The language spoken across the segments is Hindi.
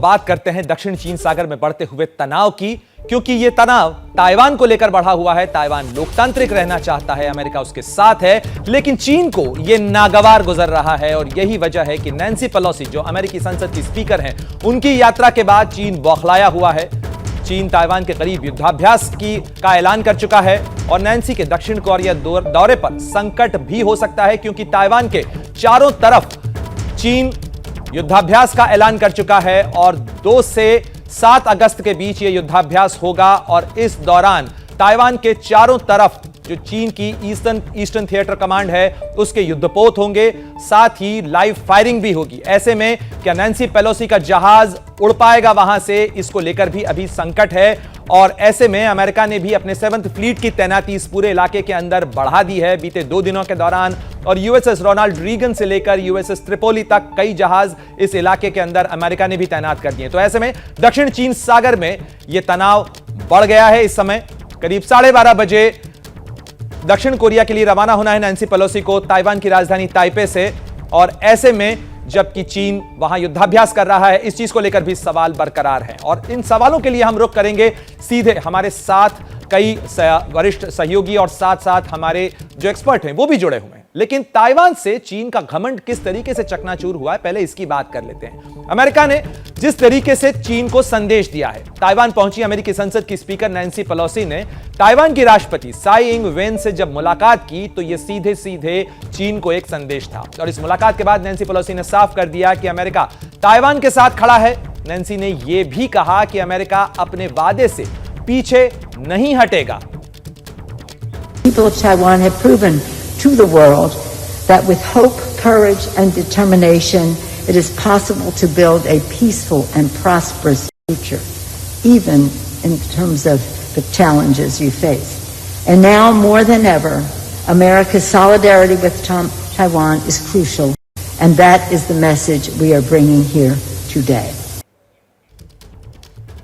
बात करते हैं दक्षिण चीन सागर में बढ़ते हुए तनाव की, क्योंकि यह तनाव ताइवान को लेकर बढ़ा हुआ है। ताइवान लोकतांत्रिक रहना चाहता है, अमेरिका उसके साथ है, लेकिन चीन को यह नागवार गुजर रहा है। और यही वजह है कि नैन्सी पेलोसी, जो अमेरिकी संसद की स्पीकर हैं, उनकी यात्रा के बाद चीन बौखलाया हुआ है। चीन ताइवान के करीब युद्धाभ्यास का ऐलान कर चुका है और नैन्सी के दक्षिण कोरिया दौरे पर संकट भी हो सकता है, क्योंकि ताइवान के चारों तरफ चीन युद्धाभ्यास का ऐलान कर चुका है और 2 से 7 अगस्त के बीच यह युद्धाभ्यास होगा। और इस दौरान ताइवान के चारों तरफ जो चीन की ईस्टर्न थिएटर कमांड है उसके युद्धपोत होंगे, साथ ही लाइव फायरिंग भी होगी। ऐसे में क्या नैन्सी पेलोसी का जहाज उड़ पाएगा वहां से, इसको लेकर भी अभी संकट है। और ऐसे में अमेरिका ने भी अपने 7th फ्लीट की तैनाती इस पूरे इलाके के अंदर बढ़ा दी है बीते 2 दिनों के दौरान। और यूएसएस रोनाल्ड रीगन से लेकर यूएसएस त्रिपोली तक कई जहाज इस इलाके के अंदर अमेरिका ने भी तैनात कर दिए। तो ऐसे में दक्षिण चीन सागर में यह तनाव बढ़ गया है। इस समय करीब 12:30 बजे दक्षिण कोरिया के लिए रवाना होना है नैन्सी पेलोसी को ताइवान की राजधानी ताइपे से। और ऐसे में जबकि चीन वहां युद्धाभ्यास कर रहा है, इस चीज को लेकर भी सवाल बरकरार हैं। और इन सवालों के लिए हम रुख करेंगे सीधे हमारे साथ कई वरिष्ठ सहयोगी और साथ साथ हमारे जो एक्सपर्ट हैं वो भी जुड़े हुए हैं। लेकिन ताइवान से चीन का घमंड किस तरीके से चकनाचूर हुआ है, पहले इसकी बात कर लेते हैं। अमेरिका ने जिस तरीके से चीन को संदेश दिया है, ताइवान पहुंची अमेरिकी संसद की स्पीकर नैन्सी पेलोसी ने ताइवान की राष्ट्रपति साई इंग वेन से जब मुलाकात की तो यह सीधे सीधे चीन को एक संदेश था। और इस मुलाकात के बाद नैन्सी पेलोसी ने साफ कर दिया कि अमेरिका ताइवान के साथ खड़ा है। नैन्सी ने यह भी कहा कि अमेरिका अपने वादे से पीछे नहीं हटेगा। People of Taiwan have proven to the world that with hope, courage, and determination, it is possible to build a peaceful and prosperous future, even in terms of the challenges you face. And now more than ever, America's solidarity with Taiwan is crucial, and that is the message we are bringing here today.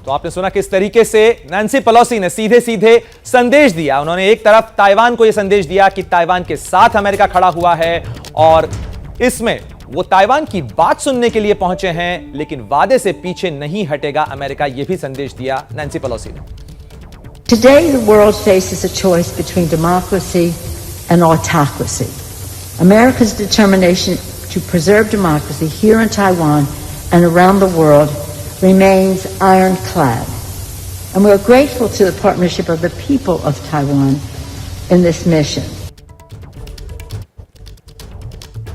तो आपने सुना किस तरीके से नैन्सी पेलोसी ने सीधे सीधे संदेश दिया। उन्होंने एक तरफ ताइवान को यह संदेश दिया कि ताइवान के साथ अमेरिका खड़ा हुआ है और इसमें वो ताइवान की बात सुनने के लिए पहुंचे हैं, लेकिन वादे से पीछे नहीं हटेगा अमेरिका, यह भी संदेश दिया नैन्सी पेलोसी ने। Today the world faces a choice between democracy and autocracy. America's determination to preserve democracy here in Taiwan and around the world remains ironclad, and we are grateful to the partnership of the people of Taiwan in this mission.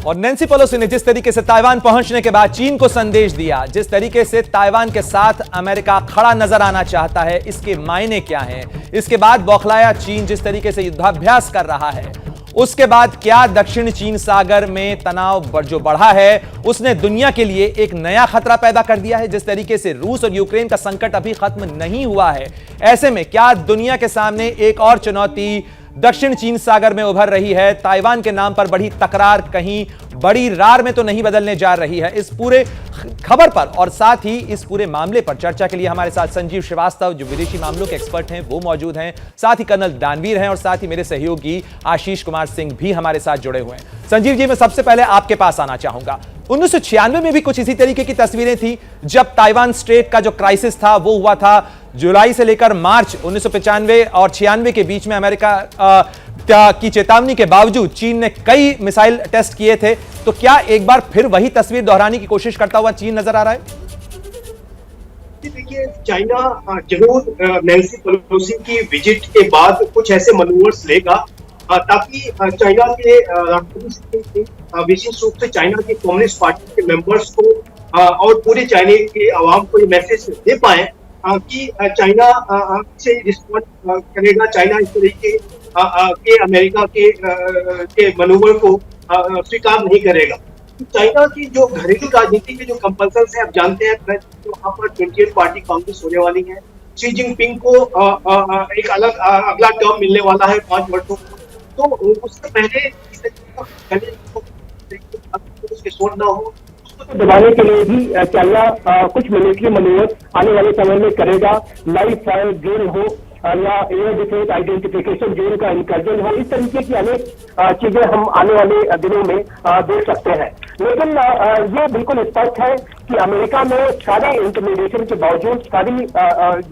और नैन्सी पेलोसी ने जिस तरीके से ताइवान पहुंचने के बाद चीन को संदेश दिया, जिस तरीके से ताइवान के साथ अमेरिका खड़ा नजर आना चाहता है, इसके मायने क्या हैं? इसके बाद बौखलाया चीन जिस तरीके से युद्धाभ्यास कर रहा है, उसके बाद क्या दक्षिण चीन सागर में तनाव जो बढ़ा है उसने दुनिया के लिए एक नया खतरा पैदा कर दिया है। जिस तरीके से रूस और यूक्रेन का संकट अभी खत्म नहीं हुआ है, ऐसे में क्या दुनिया के सामने एक और चुनौती दक्षिण चीन सागर में उभर रही है? ताइवान के नाम पर बढ़ी तकरार कहीं बड़ी रार में तो नहीं बदलने जा रही है? इस पूरे खबर पर और साथ ही इस पूरे मामले पर चर्चा के लिए हमारे साथ संजीव श्रीवास्तव, जो विदेशी मामलों के एक्सपर्ट हैं, वो मौजूद हैं। साथ ही कर्नल दानवीर हैं और साथ ही मेरे सहयोगी आशीष कुमार सिंह भी हमारे साथ जुड़े हुए हैं। संजीव जी, मैं सबसे पहले आपके पास आना चाहूंगा। 1996 में भी कुछ इसी तरीके की तस्वीरें थी, जब ताइवान स्ट्रेट का जो क्राइसिस था वो हुआ था। जुलाई से लेकर मार्च 1995 और 96 के बीच में अमेरिका की चेतावनी के बावजूद चीन ने कई मिसाइल टेस्ट किए थे। तो क्या एक बार फिर वही तस्वीर दोहराने की कोशिश करता हुआ चीन नजर आ रहा है? देखिए, चाइना जरूर नैन्सी पेलोसी की विजिट के बाद कुछ ऐसे मनूवर्स लेगा ताकि चाइना के राष्ट्रपति विशेष रूप से चाइना की कम्युनिस्ट पार्टी के मेंबर्स को और पूरे चाइना के अवाम को ये मैसेज दे पाए कि चाइना से रिस्पॉन्ड करेगा, चाइना इस तरीके के अमेरिका के मनूवर को स्वीकार नहीं करेगा। चाइना की जो घरेलू राजनीति के जो कंपल्सन है, आप जानते हैं वहाँ पर 20th पार्टी कांग्रेस होने वाली है। शी जिनपिंग को एक अगला टर्म मिलने वाला है 5 वर्षों को, तो उससे पहले ना हो उसको दबाने के लिए भी चाइना कुछ मिलिट्री मनूवर आने वाले समय में करेगा। लाइव फायर ड्रिल हो, या एयर डिफेंस आइडेंटिफिकेशन जोन का इंकर्जन हो, इस तरीके की अनेक चीजें हम आने वाले दिनों में देख सकते हैं। लेकिन ये बिल्कुल स्पष्ट है कि अमेरिका में सारे इंटरमीडिएशन के बावजूद, सारी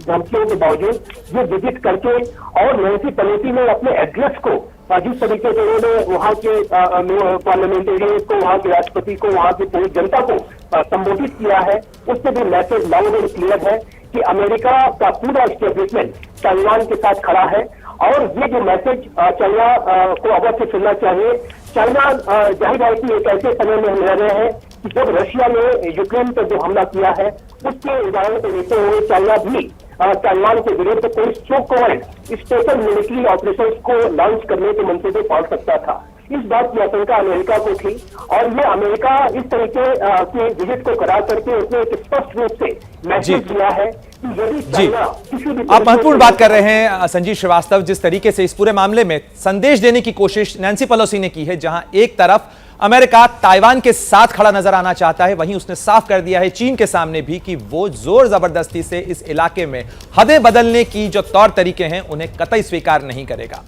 धमकियों के बावजूद ये विजिट करके और नैन्सी पेलोसी ने अपने एड्रेस को जिस तरीके से उन्होंने वहाँ के पार्लियामेंटेरियंस को, वहाँ के राष्ट्रपति को, वहाँ की पूरी जनता को संबोधित किया है, उससे भी मैसेज लाउड एंड क्लियर है कि अमेरिका का पूरा एस्टेब्लिशमेंट ताइवान के साथ खड़ा है। और ये जो मैसेज चाइना को अवश्य सुनना चाहिए। चाइना जाहिर है कि एक ऐसे समय में हम रह रहे हैं कि जब रशिया ने यूक्रेन पर जो हमला किया है उसके उदाहरण को लेते हुए चाइना भी ताइवान के विरुद्ध कोई so called special military operation को लॉन्च करने के मंसूबे पाल सकता था। इस बात की आशंका अमेरिका को थी और ये अमेरिका इस तरीके के विजिट को करा करके उसने एक स्पष्ट रूप से मैसेज दिया है कि यदि चाइना किसी भी आप महत्वपूर्ण बात कर रहे हैं संजीव श्रीवास्तव। जिस तरीके से इस पूरे मामले में संदेश देने की कोशिश नैन्सी पेलोसी ने की है, जहां एक तरफ अमेरिका ताइवान के साथ खड़ा नजर आना चाहता है, वहीं उसने साफ कर दिया है चीन के सामने भी कि वो जोर जबरदस्ती से इस इलाके में हदें बदलने की जो तौर तरीके हैं उन्हें कतई स्वीकार नहीं करेगा।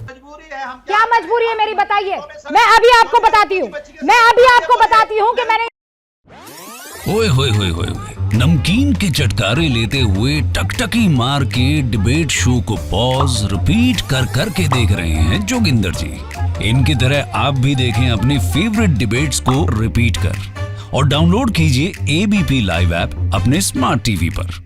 क्या मजबूरी है मेरी, बताइए। मैं अभी आपको बताती हूँ कि मैंने ओए होए होए होए नमकीन के चटकारे लेते हुए टकटकी मार के डिबेट शो को पॉज रिपीट कर करके देख रहे हैं जोगिंदर जी। इनकी तरह आप भी देखें अपनी फेवरेट डिबेट्स को रिपीट कर और डाउनलोड कीजिए एबीपी लाइव ऐप अपने स्मार्ट टीवी पर।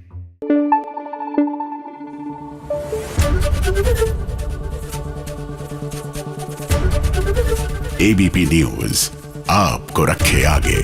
एबीपी न्यूज आपको रखे आगे।